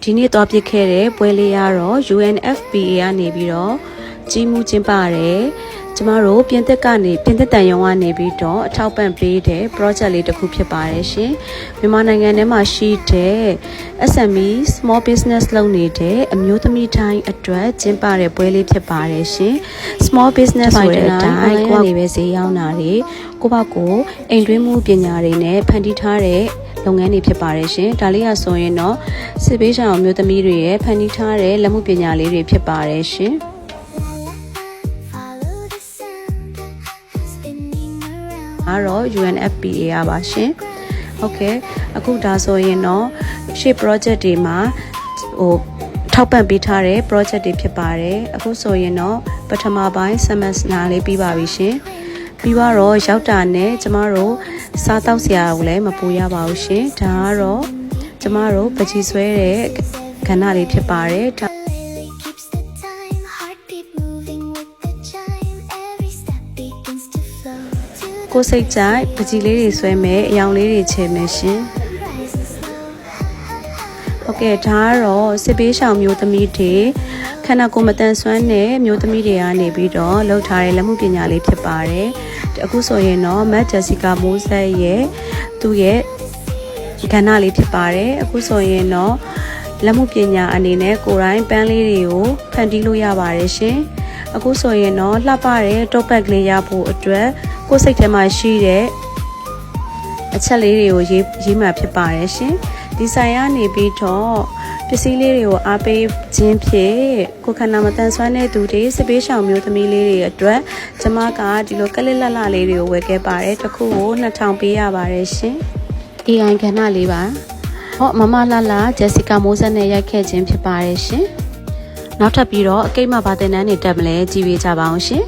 ဒီနေ့သွားပြခဲ့တဲ့ပွဲလေးရတော့ UNFPA ကနေပြီးတော့ကြီးမှုကျင်းပရတယ်ကျမတို့ပြင်သစ်တန်ရုံကနေပြီးတော့အထောက်ပံ့ပေးတဲ့ project လေးတစ်ခုဖြစ်ပါတယ်ရှင်မြန်မာနိုင်ငံထဲမှာရှိတဲ့ SME small business လုပ်နေတဲ့အမျိုးသမီးတိုင်းအတွက်ကျင်းပတဲ့ပွဲလေးဖြစ်ပါတယ်ရှင် small business ဆိုတဲ့အတိုင်းကိုယ့်အနေပဲဈေးရောက်တာတွေကိုယ့်ဘာကိုအိမ်တွင်းမှုပညာတွေနဲ့ဖန်တီးထားတဲ့လုပ်ငန်းတွေဖြစ်ပါတယ်ရှင်ဒါလေးကဆိုရင်တော့စစ်ပေးဆောင်မျိုးသမီးတွေရဲ့ဖန်တီးထားတဲ့လက်မှုပညာလေးတွေဖြစ်ပါတယ်ရှင်အားတော့ UNFPA ရပါရှင်ဟုတ်ကဲ့အခုဒါဆိုရင်တော့ရှေ့ project တွေမှာထောက်ပံ့ပေးထားတဲ့ project တွေဖြစ်ပါတယ်အခုဆိုရင်တော့ပထမပိုင်း semester လေးပြီးပါပြီရှင်ပြီးတော့ရောက်တာနဲ့ကျမတို့စားတောက်စရာကိုလည်းမပူရပါဘူးရှင်ဒါကတော့ကျမတို့ပကြီးဆွဲတဲ့ကဏ္ဍလေးဖြစ်ပါတယ်ကိုစိတ်ကြိုက်ပကြီးလေးတွေဆွဲမယ်အယောင်လေးတွေချေမယ်ရှင်ဟုတ်ကဲ့ဒါကတော့စစ်ပေးရှောင်မျိုးသမီးတွေခန္ဓာကိုယ်မတန်ဆွမ်းတဲ့မျိုးသမီးတွေကနေပြီးတော့လှုပ်ထားတဲ့လက်မှုပညာလေးဖြစ်ပါတယ်အခုဆိုရင်တော့မတ်ဂျက်စီကာမိုးဆက်ရဲ့သူ့ရဲ့ကဏ္ဍလေးဖြစ်ပါတယ်အခုဆိုရင်တော့လက်မှုပညာအနေနဲ့ကိုယ်တိုင်ပန်းလေးတွေကိုဖန်တီးလို့ရပါတယ်ရှင်အခုဆိုရင်တော့လှပတဲ့တော့ပတ်ကလေးရဖို့အတွက်ကိုယ်စိတ်ထဲမှာရှိတဲ့အချက်လေးတွေကိုရေးမှဖြစ်ပါတယ်ရှင်ဒီဆိုင်ကနေပြီးတော့ပစ္စည်းလေးတွေကိုအားပေးခြင်းဖြင့်ကိုခန္ဓာမတန်ဆွမ်းတဲ့သူတွေစစ်ပေးရှောင်မျိုးသမီးလေးတွေအတွက်ကျမကဒီလိုကလစ်လက်လလေးတွေကိုဝယ်ခဲ့ပါတယ်တစ်ခုကို2000ပေးရပါတယ်ရှင် AI ကဏ္ဍလေးပါဟောမမလာလာဂျက်စီကာမိုးဆက်နဲ့ရိုက်ခဲ့ခြင်းဖြစ်ပါတယ်ရှင်နောက်ထပ်ပြီးတော့အကိတ်မဘာတင်တန်းနေတက်မလဲကြည့်ပေးကြပါအောင်ရှင်